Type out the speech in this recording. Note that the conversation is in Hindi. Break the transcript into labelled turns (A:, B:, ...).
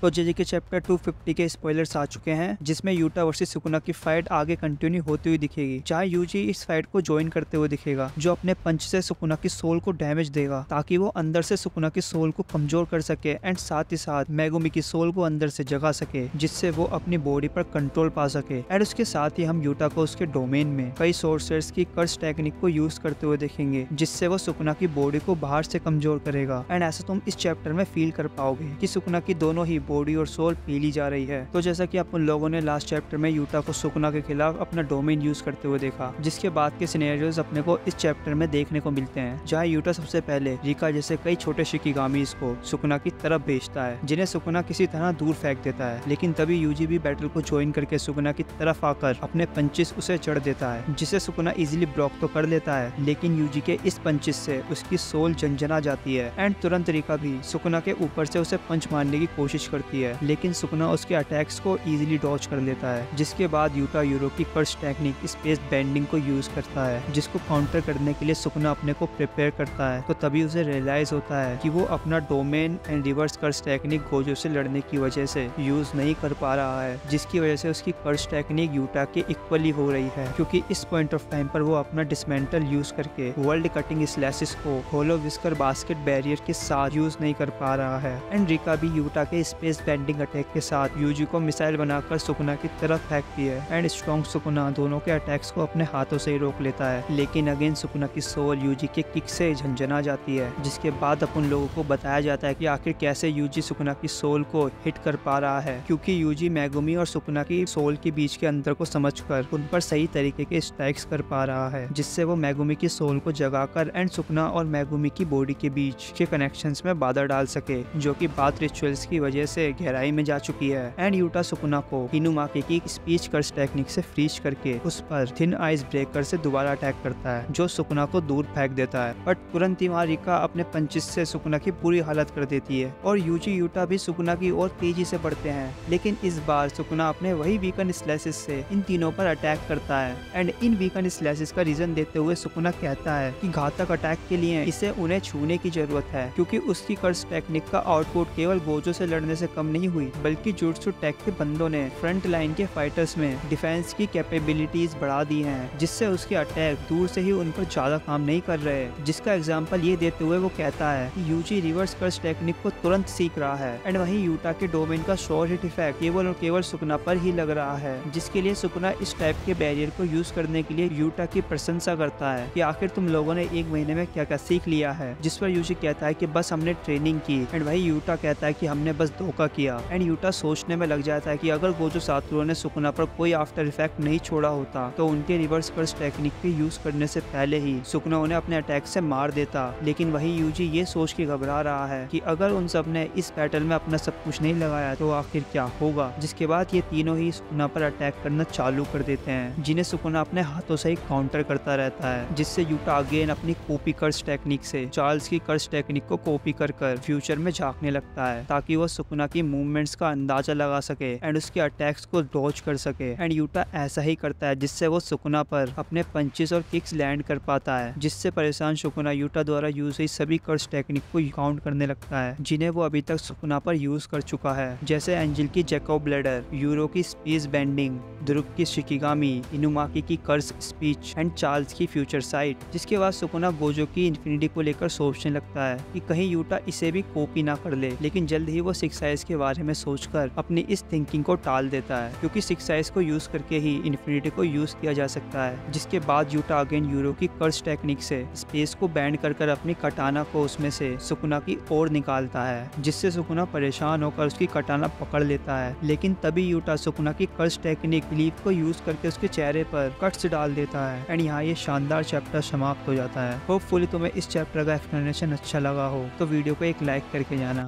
A: तो जैसे कि चैप्टर 250 के स्पॉयलर्स आ चुके हैं, जिसमें यूटा वर्सेस सुकुना की फाइट आगे कंटिन्यू होती हुई दिखेगी, जहाँ यूजी इस फाइट को ज्वाइन करते हुए दिखेगा, जो अपने पंच से सुकुना की सोल को डैमेज देगा ताकि वो अंदर से सुकुना की सोल को कमजोर कर सके एंड साथ ही साथ मेगुमी की सोल को अंदर से जगा सके, जिससे वो अपनी बॉडी पर कंट्रोल पा सके। एंड उसके साथ ही हम यूटा को उसके डोमेन में कई सोर्सर्स की कर्स टेक्निक को यूज करते हुए देखेंगे, जिससे वो सुकुना की बॉडी को बाहर से कमजोर करेगा। एंड ऐसा तुम इस चैप्टर में फील कर पाओगे कि सुकुना की दोनों ही बॉडी और सोल पीली जा रही है। तो जैसा कि अपन लोगों ने लास्ट चैप्टर में यूटा को सुकुना के खिलाफ अपना डोमेन यूज करते हुए देखा, जिसके बाद के सिनेरियोज अपने को इस चैप्टर में देखने को मिलते हैं, जहाँ यूटा सबसे पहले रिका जैसे कई छोटे शिकिगामीज को सुकुना की तरफ भेजता है, जिन्हें सुकुना किसी तरह दूर फेंक देता है। लेकिन तभी यूजी भी बैटल को ज्वाइन करके सुकुना की तरफ आकर अपने पंचिस उसे चढ़ देता है, जिसे सुकुना इजीली ब्लॉक तो कर लेता है, लेकिन यूजी के इस पंचिस से उसकी सोल झंझना जाती है। एंड तुरंत रिका भी सुकुना के ऊपर से उसे पंच मारने की कोशिश करती है, लेकिन सुकुना उसके अटैक्स को इजीली डॉज कर लेता है। जिसके बाद यूटा यूरो की कर्स टेक्निक स्पेस बेंडिंग को यूज करता है, जिसको काउंटर करने के लिए सुकुना अपने को प्रिपेयर करता है। तो तभी उसे रियलाइज होता है कि वो अपना domain and reverse curse technique Gojo से लड़ने की वजह से यूज नहीं कर पा रहा है, जिसकी वजह से उसकी कर्स टेक्निक यूटा के इक्वली हो रही है, क्योंकि इस पॉइंट ऑफ टाइम पर वो अपना डिसमेंटल यूज करके वर्ल्ड कटिंग स्लैशेस को होलो विस्कर बास्केट बैरियर के साथ यूज नहीं कर पा रहा है। एंड रिका भी यूटा के स्पेस बेंडिंग अटैक के साथ यूजी को मिसाइल बनाकर सुकुना की तरफ फेंकती है। एंड स्ट्रॉन्ग सुकुना दोनों के अटैक्स को अपने हाथों से ही रोक लेता है, लेकिन अगेन सुकुना की सोल यूजी के किक से झंझना जाती है। जिसके बाद अपन लोगों को बताया जाता है कि आखिर कैसे यूजी सुकुना की सोल को हिट कर पा रहा है, क्योंकि यूजी मेगुमी और सुकुना की सोल के बीच के अंतर को समझकर उन पर सही तरीके के स्ट्राइक्स कर पा रहा है, जिससे वो मेगुमी की सोल को जगाकर एंड सुकुना और मेगुमी की बॉडी के बीच के कनेक्शंस में बाधा डाल सके, जो कि बात रिचुअल्स की वजह से गहराई में जा चुकी है। एंड यूटा सुकुना को इनुमाकी की स्पीच कर्स टेक्निक से फ्रीज करके उस पर थिन आइस ब्रेकर से दोबारा अटैक करता है, जो सुकुना को दूर फेंक देता है। बट तुरंत ही वहाँ रिका अपने पंचिस से सुकुना की बुरी हालत कर देती है और यूजी यूटा भी सुकुना की ओर तेजी से बढ़ते हैं, लेकिन इस बार सुकुना अपने वही वीकन स्लैशेस से इन तीनों पर अटैक करता है। एंड इन वीकन स्लैशेस का रीजन देते हुए सुकुना कहता है कि घातक अटैक के लिए इसे उन्हें छूने की जरूरत है, क्योंकि उसकी कर्स टेक्निक का आउटपुट केवल गोजो से लड़ने से कम नहीं हुई, बल्कि जुट्सु टेक के बंदों ने फ्रंट लाइन के फाइटर्स में डिफेंस की कैपेबिलिटीज बढ़ा दी हैं, जिससे उसके अटैक दूर से ही उन पर ज्यादा काम नहीं कर रहे। जिसका एग्जांपल ये देते हुए वो कहता है कि यूजी रिवर्स कर्स टेक्निक को तुरंत सीख रहा है। एंड वहीं यूटा के डोमेन का शॉर्ट हिट इफेक्ट केवल और केवल सुकुना पर ही लग रहा है, जिसके लिए सुकुना इस टाइप के बैरियर को यूज करने के लिए यूटा की प्रशंसा करता है कि आखिर तुम लोगों ने एक महीने में क्या क्या सीख लिया है। जिस पर यूजी कहता है कि बस हमने ट्रेनिंग की। एंड वही यूटा कहता है कि हमने बस धोखा किया। एंड यूटा सोचने में लग जाता है कि अगर गोजो सातोरू ने सुकुना पर कोई आफ्टर इफेक्ट नहीं छोड़ा होता तो उनके रिवर्स कर्स टेक्निक के यूज करने से पहले ही सुकुना उन्हें अपने अटैक से मार देता। लेकिन वही यूजी ये सोच के घबरा रहा है कि अगर उन सब ने इस बैटल में अपना सब कुछ नहीं लगाया तो आखिर क्या होगा। जिसके बाद ये तीनों ही सुकुना पर अटैक करना चालू कर देते हैं, जिन्हें सुकुना अपने हाथों से ही काउंटर करता रहता है, जिससे यूटा अगेन अपनी कॉपी कर्स टेक्निक से चार्ल्स की कर्स टेक्निक को कॉपी कर फ्यूचर में झांकने लगता है, ताकि वो सुकुना की मूवमेंट्स का अंदाजा लगा सके एंड उसके अटैक्स को डॉज कर सके। एंड यूटा ऐसा ही करता है, जिससे वो सुकुना पर अपने पंचेस और किक्स लैंड कर पाता है, जिससे परेशान सुकुना यूटा द्वारा यूज हुई सभी कर्स टेक्निक को काउंट करने लगता है, जिन्हें वो अभी तक सुकुना पर यूज कर चुका है, जैसे एंजल की जैकोब ब्लेडर, यूरो की स्पेस बेंडिंग, ध्रुव की शिकिगामी, इनुमाकी की कर्स स्पीच एंड चार्ल्स की फ्यूचर साइट। जिसके बाद सुकुना गोजो की इन्फिनिटी को लेकर सोचने लगता है कि कहीं यूटा इसे भी कॉपी ना कर ले, लेकिन जल्द ही वो सिक्स आइज के बारे में सोचकर अपनी इस थिंकिंग को टाल देता है, क्योंकि सिक्स आइज को यूज करके ही इन्फिनिटी को यूज किया जा सकता है। जिसके बाद यूटा अगेन यूरो की कर्स टेक्निक से स्पेस को बैंड कर अपनी कटाना को उसमें से सुकुना की ओर निकालता है, जिससे सुकुना परेशान होकर उसकी कटाना पकड़ लेता है। लेकिन तभी यूटा सुकुना की कर्स टेक्निक लीफ को यूज करके उसके चेहरे पर कट्स डाल देता है। एंड यहाँ ये शानदार चैप्टर समाप्त हो जाता है। होपफुली तुम्हें इस चैप्टर का एक्सप्लेनेशन अच्छा लगा हो तो वीडियो को एक लाइक करके जाना।